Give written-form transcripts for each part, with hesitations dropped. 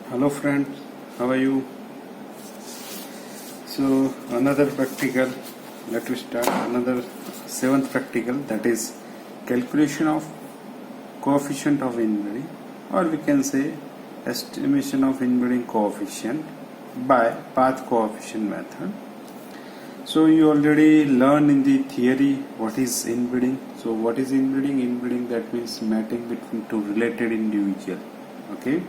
Hello friends, how are you? So another practical, let us start another seventh practical, that is calculation of coefficient of inbreeding, or we can say estimation of inbreeding coefficient by path coefficient method. So you already learned in the theory what is inbreeding. So what is inbreeding? Inbreeding, that means mating between two related individuals. Okay.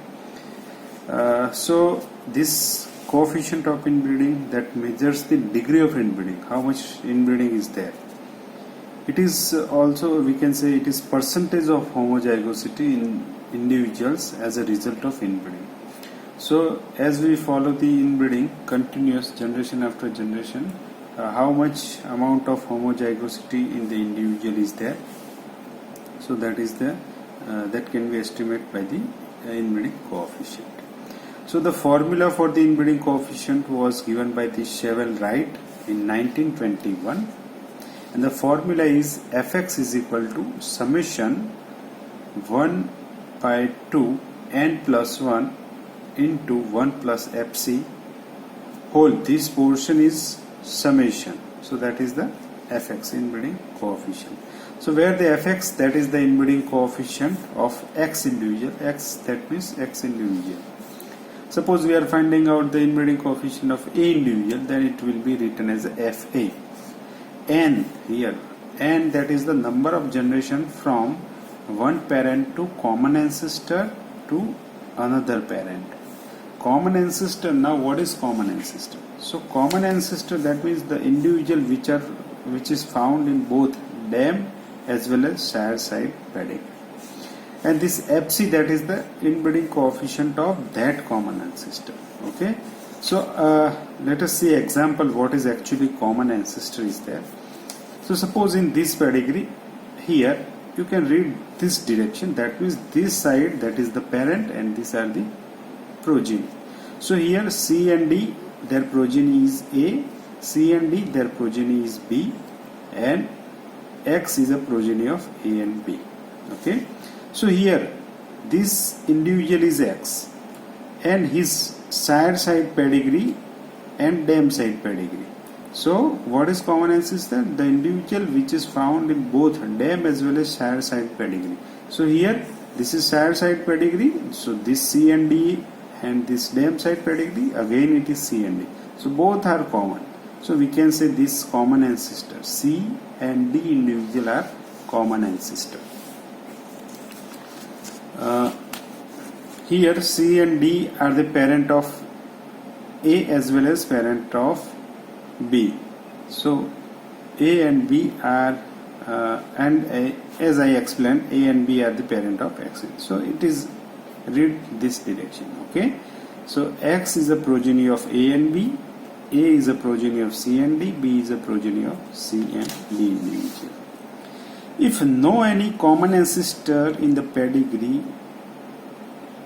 So this coefficient of inbreeding, that measures the degree of inbreeding, how much inbreeding is there. It is also, we can say, it is percentage of homozygosity in individuals as a result of inbreeding. So as we follow the inbreeding continuous generation after generation, how much amount of homozygosity in the individual is there. So that is the that can be estimated by the inbreeding coefficient. So the formula for the inbreeding coefficient was given by the Cheval-Wright in 1921, and the formula is Fx is equal to summation 1 by 2 n plus 1 into 1 plus Fc whole. This portion is summation. So that is the Fx, inbreeding coefficient. So where the Fx, that is the inbreeding coefficient of x individual, x, that means x individual. Suppose we are finding out the inbreeding coefficient of A individual, then it will be written as Fa. N here, N, that is the number of generation from one parent to common ancestor to another parent. Common ancestor, now what is common ancestor? So common ancestor, that means the individual which is found in both dam as well as sire side pedigree. And this Fc, that is the inbreeding coefficient of that common ancestor. Okay. So let us see example what is actually common ancestor is there. So suppose in this pedigree here you can read this direction, that means this side, that is the parent, and these are the progeny. So here C and D, their progeny is A, C and D, their progeny is B, and X is a progeny of A and B. Okay. So here this individual is X and his sire side pedigree and dam side pedigree. So what is common ancestor? The individual which is found in both dam as well as sire side pedigree. So here this is sire side pedigree, so this C and D, and this dam side pedigree, again it is C and D. So both are common. So we can say this common ancestor, C and D individual are common ancestor. Here C and D are the parent of A as well as parent of B. So A and B are as I explained, A and B are the parent of X. So it is read this direction. Okay. So X is a progeny of A and B, A is a progeny of C and D, B is a progeny of C and D individual. If no any common ancestor in the pedigree,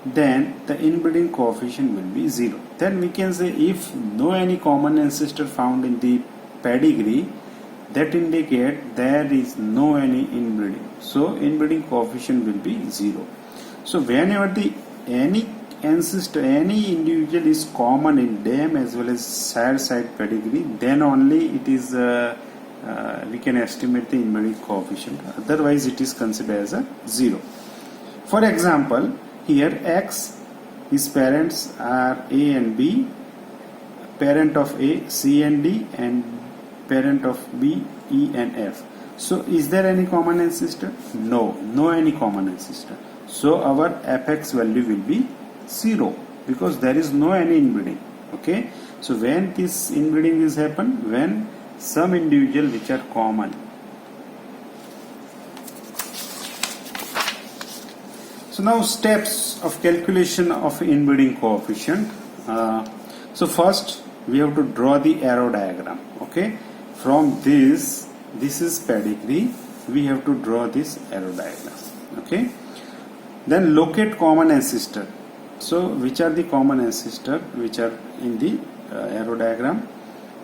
then the inbreeding coefficient will be 0. Then we can say if no any common ancestor found in the pedigree, that indicate there is no any inbreeding. So inbreeding coefficient will be 0. So whenever the any ancestor, any individual is common in dam as well as sire side pedigree, then only it is we can estimate the inbreeding coefficient. Otherwise it is considered as a 0. For example, here X, his parents are A and B, parent of A, C and D, and parent of B, E and F. So is there any common ancestor? No, no any common ancestor. So our Fx value will be 0 because there is no any inbreeding. Okay. So when this inbreeding is happen, when some individual which are common. So now steps of calculation of inbreeding coefficient. So first we have to draw the arrow diagram. Okay. From this is pedigree. We have to draw this arrow diagram. Okay. Then locate common ancestor. So which are the common ancestor which are in the arrow diagram?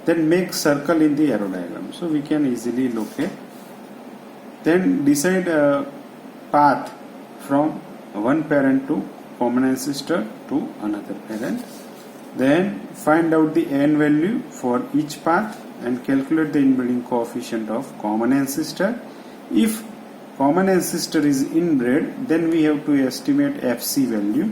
Then make circle in the arrow diagram. So we can easily locate. Then decide a path from one parent to common ancestor to another parent. Then find out the n value for each path and calculate the inbreeding coefficient of common ancestor. If common ancestor is inbred, then we have to estimate FC value.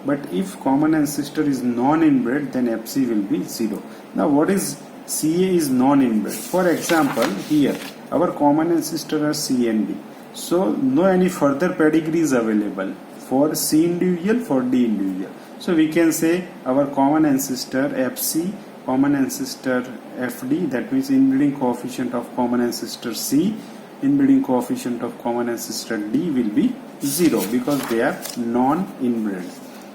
But if common ancestor is non-inbred, then FC will be 0. Now what is CA is non-inbred? For example, here our common ancestor are C and D. So no any further pedigree is available for C individual, for D individual. So we can say our common ancestor FC, common ancestor FD, that means inbreeding coefficient of common ancestor C, inbreeding coefficient of common ancestor D will be 0 because they are non-inbred.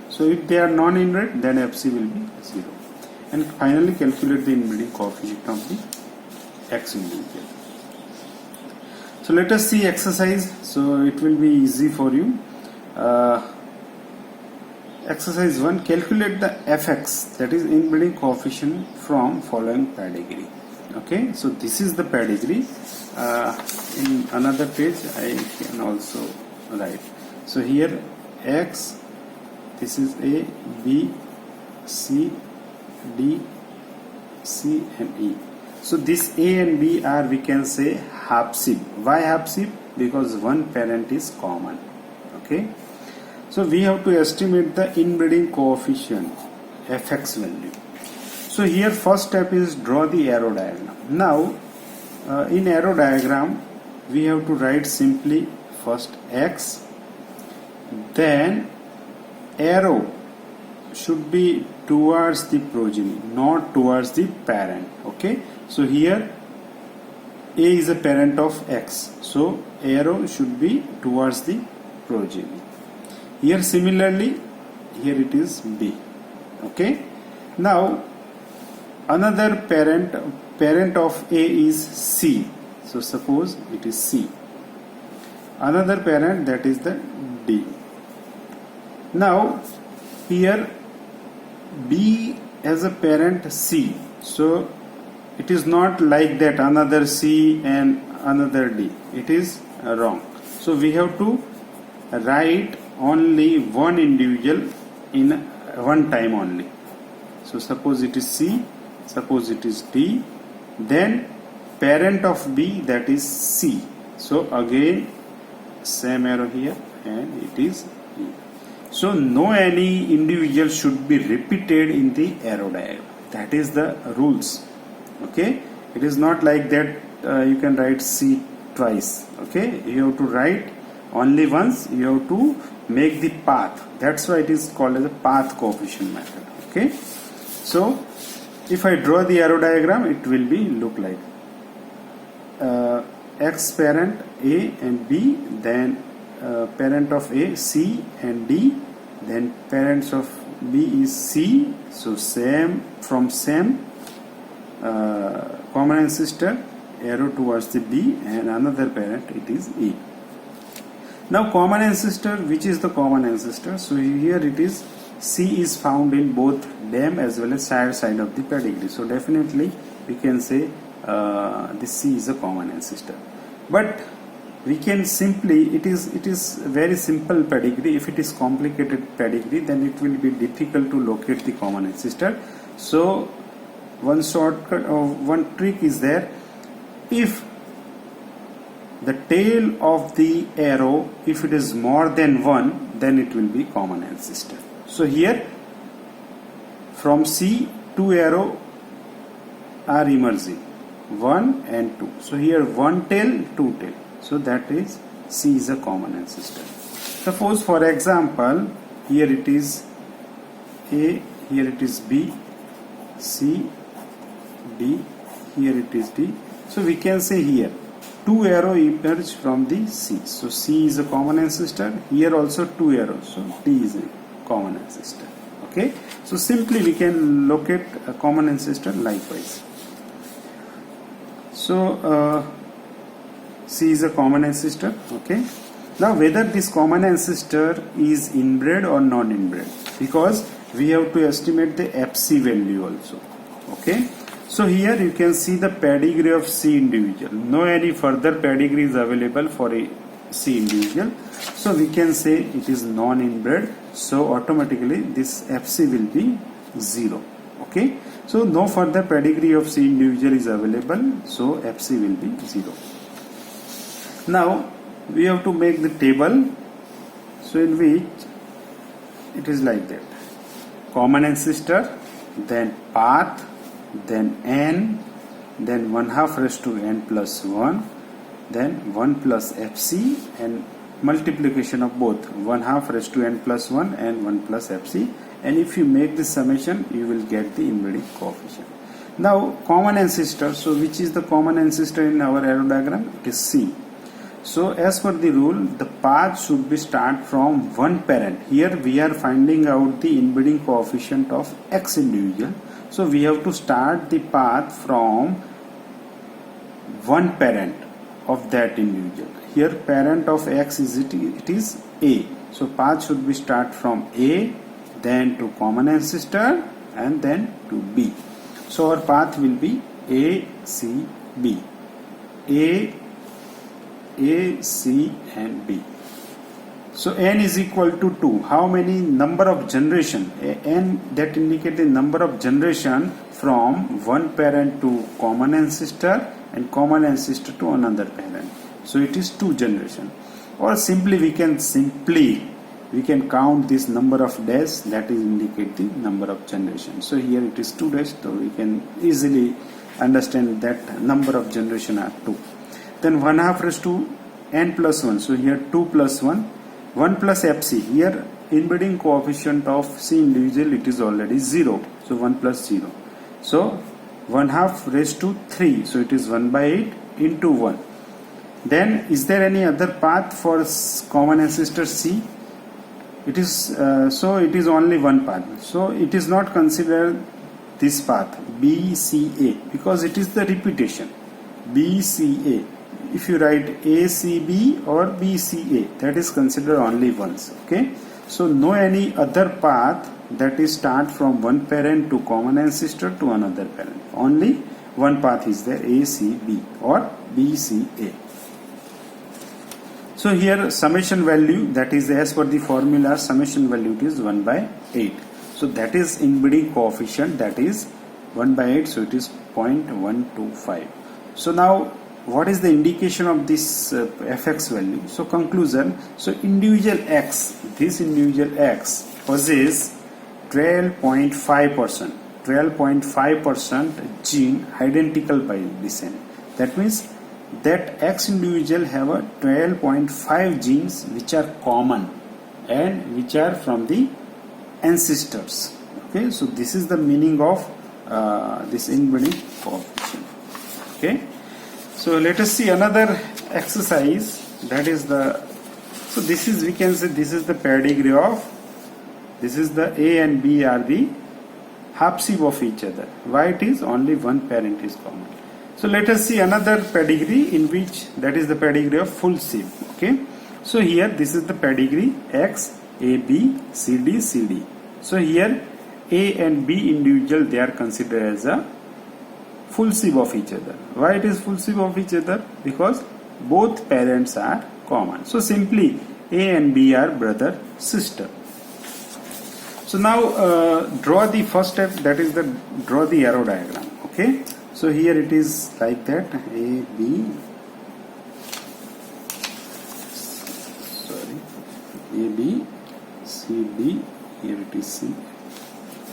So if they are non-inbred, then FC will be 0. And finally calculate the inbreeding coefficient of the X individual. So let us see exercise. So it will be easy for you. Exercise 1, calculate the fx, that is inbreeding coefficient from following pedigree. Okay, so this is the pedigree. In another page I can also write. So here X, this is A, B, C, D, C and E. So this A and B are, we can say, hapsib. Why hapsib? Because one parent is common. Okay. So we have to estimate the inbreeding coefficient fx value. So here first step is draw the arrow diagram. Now in arrow diagram we have to write simply first X, then arrow should be towards the progeny, not towards the parent. Okay, so here A is a parent of X, so arrow should be towards the progeny. Here similarly, here it is B. Okay, now another parent of A is C, so suppose it is C. Another parent, that is the D. Now here B has a parent C, so it is not like that another C and another D. It is wrong. So we have to write only one individual in one time only. So suppose it is C, suppose it is D, then parent of B, that is C. So again same arrow here and it is E. So no any individual should be repeated in the arrow diagram. That is the rules. Okay, it is not like that you can write C twice. Okay, you have to write only once. You have to make the path. That's why it is called as a path coefficient method. Okay, so if I draw the arrow diagram, it will be look like X parent A and B, then parent of A C and D, then parents of B is C, so same from same common ancestor, arrow towards the B, and another parent, it is E. Now common ancestor, which is the common ancestor? So here it is C is found in both dam as well as side of the pedigree. So definitely we can say this C is a common ancestor. But we can simply, it is very simple pedigree. If it is complicated pedigree, then it will be difficult to locate the common ancestor. So one shortcut or one trick is there. If the tail of the arrow, if it is more than one, then it will be common ancestor. So here from C, two arrow are emerging, 1 and 2. So here one tail, two tail. So that is C is a common ancestor. Suppose for example here it is A, here it is B, C, D, here it is D. So we can say here two arrow emerge from the C. So C is a common ancestor. Here also two arrows. So D is a common ancestor. Okay. So simply we can locate a common ancestor likewise. So C is a common ancestor. Okay. Now whether this common ancestor is inbred or non-inbred, because we have to estimate the FC value also. Okay. So here you can see the pedigree of C individual. No any further pedigree is available for a C individual. So we can say it is non-inbred. So automatically this FC will be 0. Okay. So no further pedigree of C individual is available. So FC will be 0. Now we have to make the table. So in which it is like that: common ancestor, then path, then n, then 1/2 raised to n plus 1, then 1 plus FC, and multiplication of both 1/2 raised to n plus 1 and 1 plus FC. And if you make this summation, you will get the inbreeding coefficient. Now common ancestor. So which is the common ancestor in our arrow diagram? It is C. So as per the rule, the path should be start from one parent. Here we are finding out the inbreeding coefficient of X individual. So we have to start the path from one parent of that individual. Here parent of X is it is A. So path should be start from A, then to common ancestor, and then to B. So our path will be A, C, B. A, C and B. So n is equal to 2. How many number of generation? N that indicate the number of generation from one parent to common ancestor and common ancestor to another parent. So it is 2 generation. Or simply we can count this number of days, that is indicate the number of generation. So here it is 2 days. So we can easily understand that number of generation are 2. Then 1/2 raised to n plus 1. So here 2 plus 1. 1 plus FC. Here inbreeding coefficient of C individual, it is already 0. So 1 plus 0. So 1/2 raised to 3. So it is 1/8 into 1. Then is there any other path for common ancestor C? It is so it is only one path. So it is not considered this path BCA because it is the repetition. BCA. If you write ACB or BCA, that is considered only once. Okay. So no any other path that is start from one parent to common ancestor to another parent. Only one path is there, ACB or BCA. So here summation value, that is as per the formula, summation value it is 1/8. So that is inbreeding coefficient, that is 1/8. So it is 0.125. So now what is the indication of this fx value? So conclusion. So individual X, this individual X possesses 12.5%. 12.5% gene identical by descent. That means that X individual have a 12.5 genes which are common and which are from the ancestors. Okay, so this is the meaning of this inbreeding coefficient. Okay, so let us see another exercise. That is the, so this is, we can say this is the pedigree of, this is the A and B are the half sib of each other. Why it is? Only one parent is common. So let us see another pedigree in which, that is the pedigree of full sib. Okay, so here this is the pedigree X, A, B, C, D, C, D. So here A and B individual, they are considered as a full sib of each other. Why it is full sib of each other? Because both parents are common. So simply A and B are brother sister. So now draw the first step, that is the draw the arrow diagram. Okay, so here it is like that, A, B, A, B, C, D, here it is C.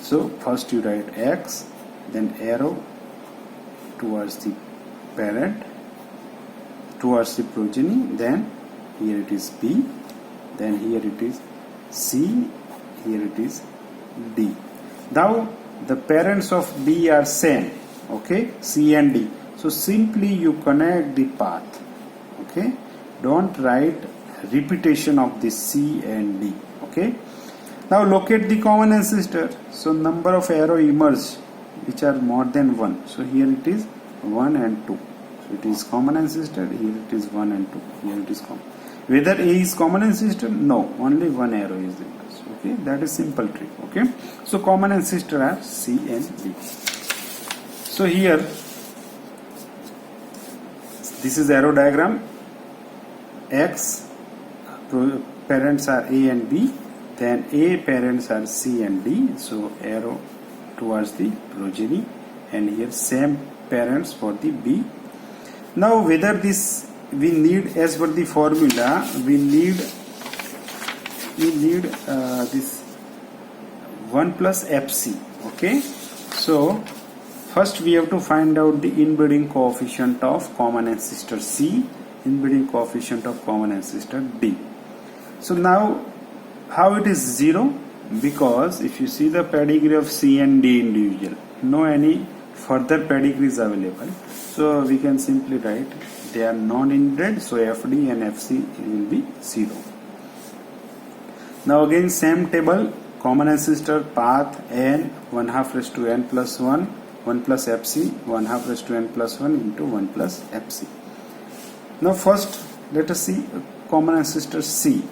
So first you write X, then arrow towards the parent, towards the progeny, then here it is B, then here it is C, here it is D. Now the parents of B are same, okay, C and D. So simply you connect the path. Okay, don't write repetition of this C and D. Okay, now locate the common ancestor. So number of arrow emerge which are more than 1. So here it is 1 and 2. So it is common ancestor. Here it is 1 and 2. Here it is common. Whether A is common ancestor? No, only one arrow is there. Okay, that is simple trick. Okay, so common ancestor are C and D. So here this is arrow diagram. X, parents are A and B, then A parents are C and D, so arrow towards the progeny, and here same parents for the B. Now whether this we need, as per the formula, we need this 1 plus FC. Okay, so first we have to find out the inbreeding coefficient of common ancestor C, inbreeding coefficient of common ancestor D. So now how it is 0? Because if you see the pedigree of C and D individual, no any further pedigree is available, so we can simply write they are non-inbred, so FD and FC will be 0. Now again same table, common ancestor path n 1/2 raised to n plus 1, 1 plus FC 1/2 raised to n plus 1 into 1 plus FC. Now first let us see common ancestor C.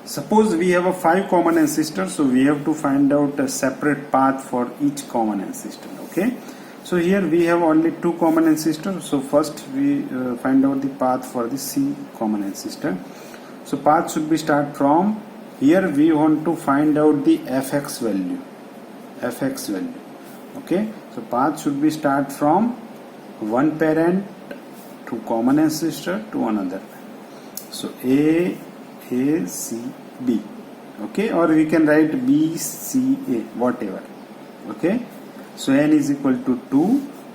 Suppose we have a 5 common ancestors, so we have to find out a separate path for each common ancestor. Okay, so here we have only 2 common ancestors, so first we find out the path for the C common ancestor. So path should be start from here. We want to find out the fx value. Okay, so path should be start from one parent to common ancestor to another. So A C B. Okay, or we can write B C A, whatever. Okay, so n is equal to 2,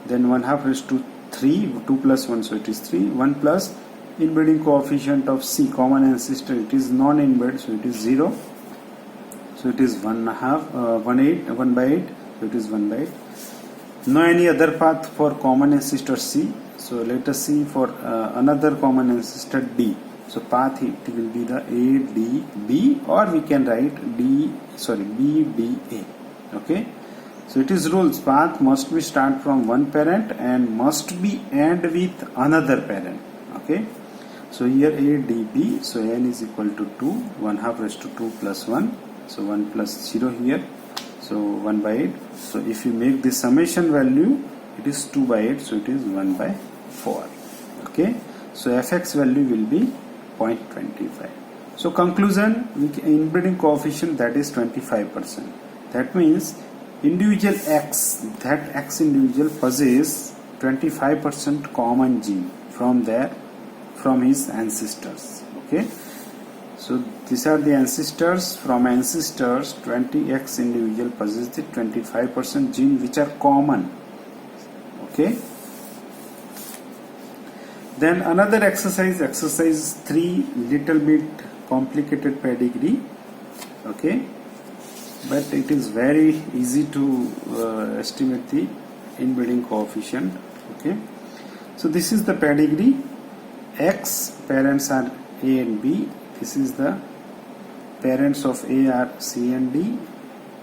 then 1/2 raised to 3, 2 plus 1, so it is 3, 1 plus inbreeding coefficient of C common ancestor, it is non-inbred, so it is 0, so it is 1/2 1 by 8, so it is 1 by 8. No any other path for common ancestor C, so let us see for another common ancestor D. So path it will be the A D B, or we can write B D A. Okay, so it is rules, path must be start from one parent and must be end with another parent. Okay, so here A D B, so n is equal to 2, 1/2 raised to 2 plus 1, so 1 plus 0 here, so 1 by 8. So if you make the summation value, it is 2 by 8, so it is 1 by 4. Okay, so fx value will be 0.25. So conclusion, inbreeding coefficient, that is 25%. That means individual X, that X individual possesses 25% common gene from his ancestors. Okay, so these are the ancestors. From ancestors, 20X individual possesses the 25% gene which are common. Okay, then another exercise 3, little bit complicated pedigree. Okay, but it is very easy to estimate the inbreeding coefficient. Okay, so this is the pedigree. X parents are A and B. This is the parents of A are C and D.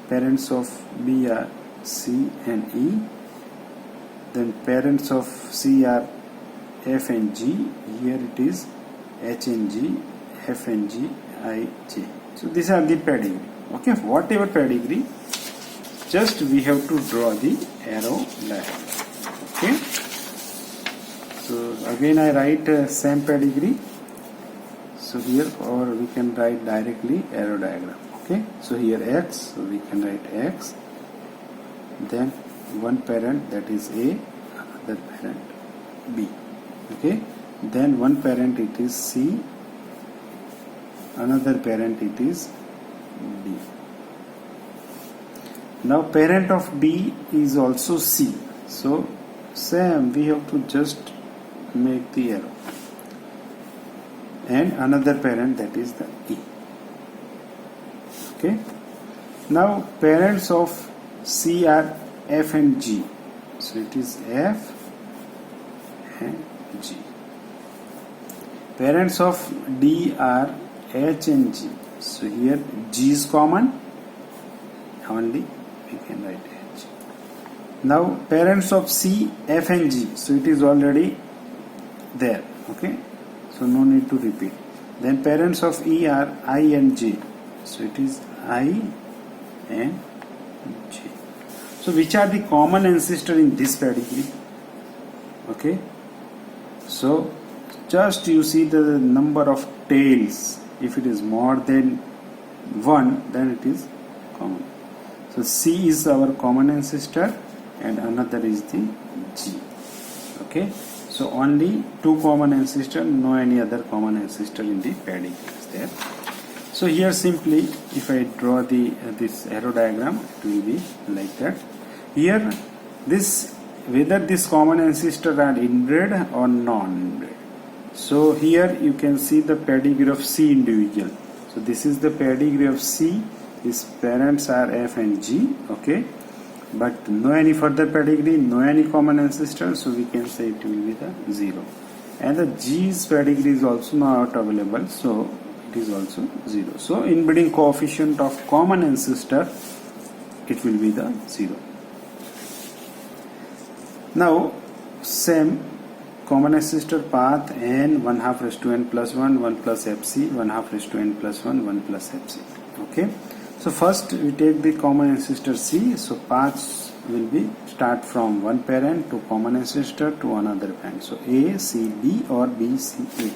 Parents of B are C and E. Then parents of C are F and G. Here it is H and G, F and G, I, J. So these are the pedigree. Okay, whatever pedigree, just we have to draw the arrow diagram. Okay, so again I write same pedigree. So here, or we can write directly arrow diagram. Okay, so here X, so we can write X. Then one parent, that is A, another parent B. Okay, then one parent it is C, another parent it is D. Now parent of D is also C, so same we have to just make the arrow, and another parent, that is the E. Okay, now parents of C are F and G, so it is F and G. Parents of D are H and G, so here G is common, only we can write H. Now parents of C, F and G, so it is already there. Okay, so no need to repeat. Then parents of E are I and J, so it is I and J. So which are the common ancestor in this pedigree? Okay, so just you see the number of tails If it is more than 1, then it is common. So C is our common ancestor and another is the G. Okay, so only 2 common ancestor, no any other common ancestor in the pedigree is there. So here simply if I draw the this arrow diagram, it will be like that. Here this, whether this common ancestor are inbred or non-inbred. So here you can see the pedigree of C individual. So this is the pedigree of C. His parents are F and G. Okay, but no any further pedigree, no any common ancestor. So we can say it will be the 0. And the G's pedigree is also not available. So it is also 0. So inbreeding coefficient of common ancestor, it will be the 0. Now same common ancestor path n 1/2 raised to n plus 1, 1 plus fc, 1/2 raised to n plus 1, 1 plus fc. Okay, so first we take the common ancestor C. So paths will be start from one parent to common ancestor to another parent. So A, C, B or B, C, A.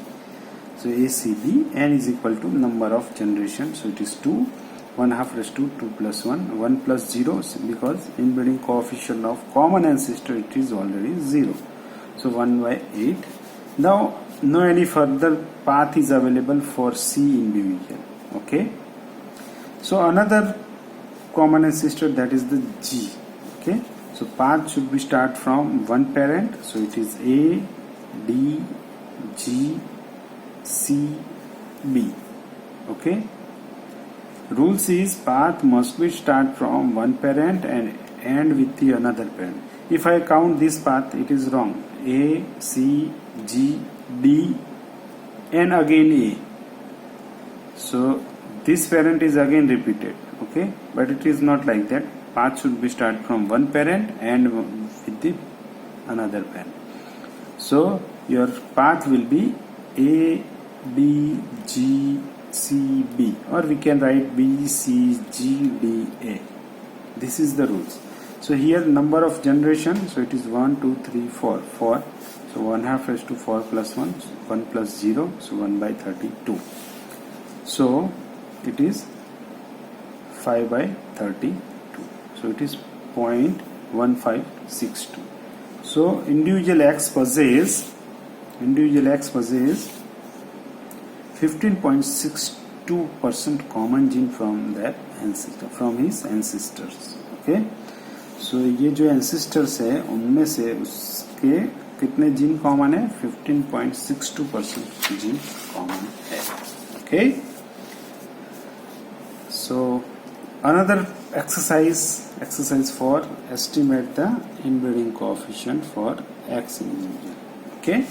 So A, C, B, n is equal to number of generations. So it is 2, 1/2 raised to 2 plus 1, 1 plus 0, because inbreeding coefficient of common ancestor, it is already 0. So 1 by 8. Now no any further path is available for C individual. Okay, so another common ancestor, that is the G. Okay, so path should be start from one parent. So it is A, D, G, C, B. Okay, rules is path must be start from one parent and end with the another parent. If I count this path, it is wrong. A, C, G, D and again A. So this parent is again repeated. Okay, but it is not like that. Path should be start from one parent and with the another parent. So your path will be A, D, G, C, B, or we can write B, C, G, D, A. This is the rules. So here number of generation, so it is 1, 2, 3, 4, 4. So 1/2 raised to 4 plus 1, 1 plus 0, so 1 by 32. So it is 5 by 32. So it is 0.1562. So individual X possesses 15.62% common gene from their ancestor, from his ancestors. Okay, so ये जो ancestors है उनमें से उसके कितने gene common है? 15.62% gene common है. Okay, so another exercise for estimate the inbreeding coefficient for X individual. Okay,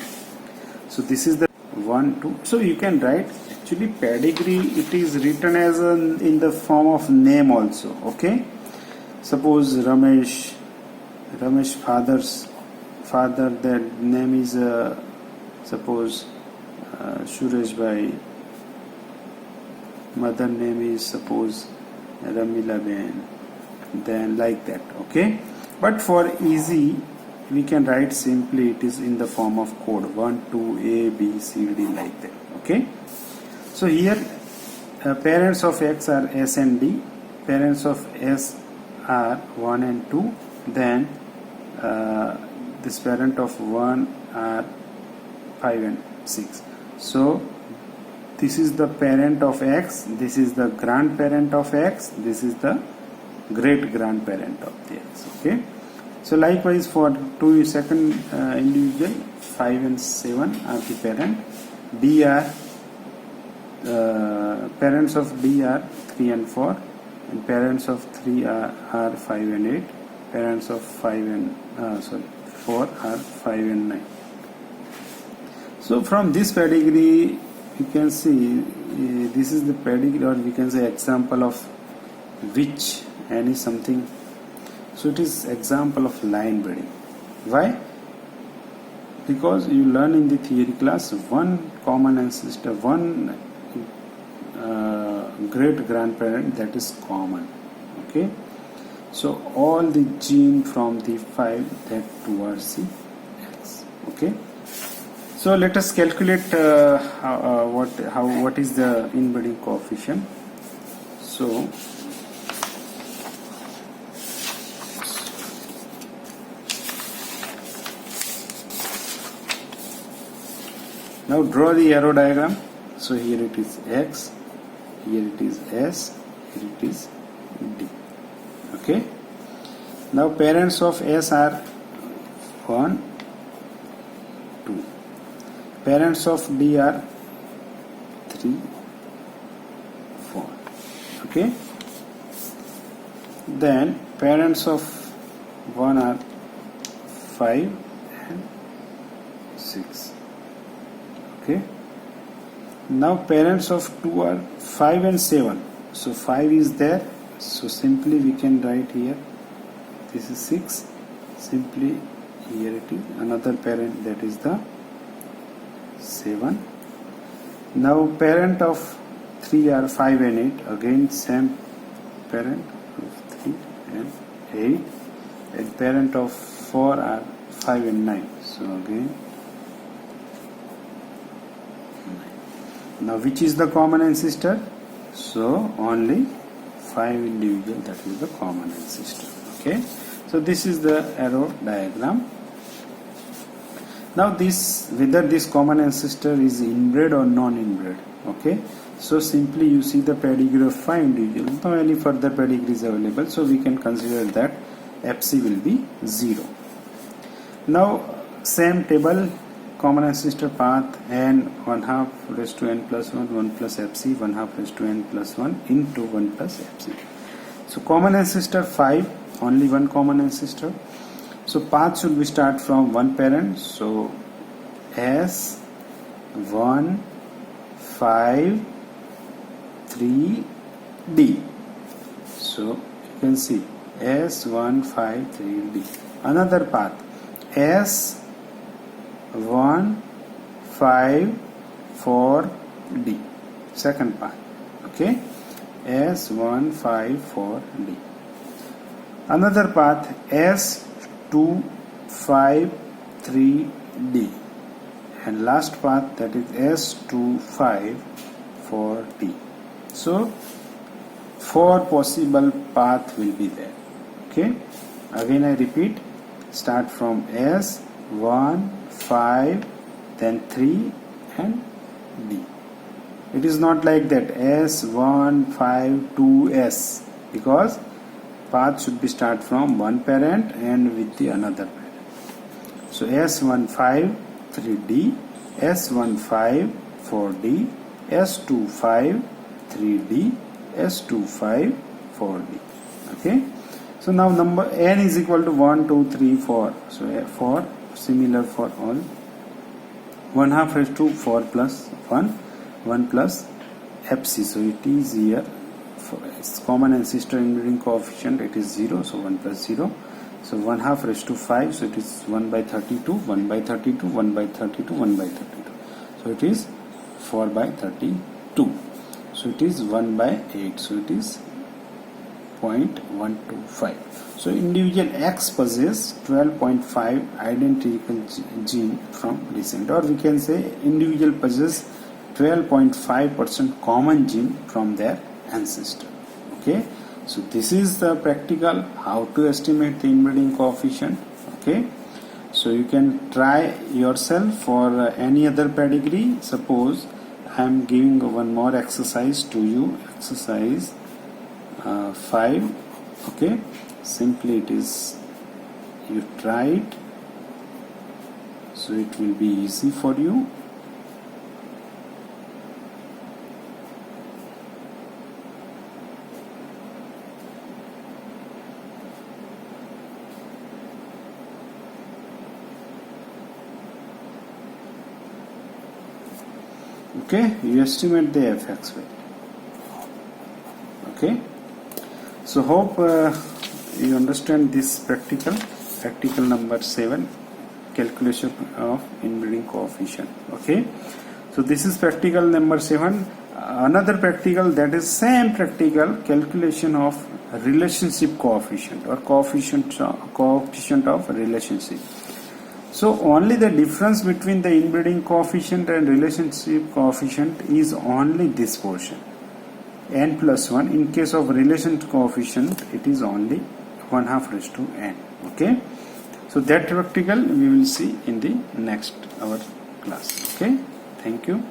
so this is the 1, 2. So you can write, actually pedigree, it is written as in the form of name also. Okay, suppose Ramesh father, that name is suppose Suresh Bhai, mother name is suppose Ramila Ben, then like that. Okay, but for easy we can write simply, it is in the form of code 1, 2, A, B, C, D, like that. Okay, so here parents of X are S and D, parents of S are 1 and 2, then this parent of 1 are 5 and 6. So this is the parent of X, this is the grandparent of X, this is the great grandparent of the X. Okay, so likewise for two second individual, 5 and 7 are the parent. D are parents of D are 3 and 4, and parents of 3 are 5 and 8, parents of 4 are 5 and 9. So from this pedigree you can see this is the pedigree, or we can say example of which any something. So it is example of line breeding. Why? Because you learn in the theory class one common ancestor, one great grandparent, that is common. Okay, so all the gene from the 5 that towards the X. Okay, So let us calculate what is the inbreeding coefficient. So now draw the arrow diagram. So here it is X, here it is S, here it is D. Okay. Now parents of S are 1, 2. Parents of D are 3, 4. Okay. Then parents of 1 are 5 and 6. Okay. Now parents of 2 are 5 and 7. So 5 is there. So simply we can write here. This is 6. Simply here it is another parent, that is the 7. Now parent of 3 are 5 and 8. Again same parent of 3 and 8. And parent of 4 are 5 and 9. So again. Now which is the common ancestor? So only 5 individual, that is the common ancestor. Okay. So this is the arrow diagram. Now this, whether this common ancestor is inbred or non-inbred. Okay. So simply you see the pedigree of 5 individuals. No any further pedigree is available. So we can consider that FC will be 0. Now same table, common ancestor path n 1/2 raised to n plus 1, 1 plus FC, 1/2 raised to n plus 1 into 1 plus FC. So common ancestor 5, only one common ancestor. So path should be start from one parent. So S 1 5 3 D. So you can see S 1 5 3 D. Another path S 1 5 4 D. Second path. Okay. S 1 5 4 D. Another path S 2 5 3 D. And last path, that is S 2 5 4 D. So 4 possible path will be there. Okay. Again I repeat, start from S 1 5 then 3 and D. It is not like that S 1 5 2 S, because path should be start from one parent and with the another parent. So S 1 5 3 D, S 1 5 4 D, S 2 5 3 D, S 2 5 4 D. Okay. So now number n is equal to 1 2 3 4. So 4 similar for all. 1/2 raised to 4 plus 1, 1 plus FC. So it is here for its common ancestor inbreeding coefficient, it is 0. So 1 plus 0. So 1/2 raised to 5. So it is 1 by 32, 1 by 32, 1 by 32, 1 by 32. So it is 4 by 32. So it is 1 by 8. So it is 0.125. So individual X possesses 12.5 identical gene from descent, or we can say individual possesses 12.5% common gene from their ancestor. Okay. So this is the practical how to estimate the inbreeding coefficient. Okay. So you can try yourself for any other pedigree. Suppose I am giving one more exercise to you. Exercise 5. Okay. Simply it is, you try it, so it will be easy for you. Okay, you estimate the fx value. Okay, so hope you understand this practical number 7, calculation of inbreeding coefficient. Okay, so this is practical number 7. Another practical, that is same practical, calculation of relationship coefficient or coefficient of relationship. So only the difference between the inbreeding coefficient and relationship coefficient is only this portion, n plus 1. In case of relation coefficient, it is only 1/2 raised to n. Okay, so that practical we will see in the next our class. Okay, thank you.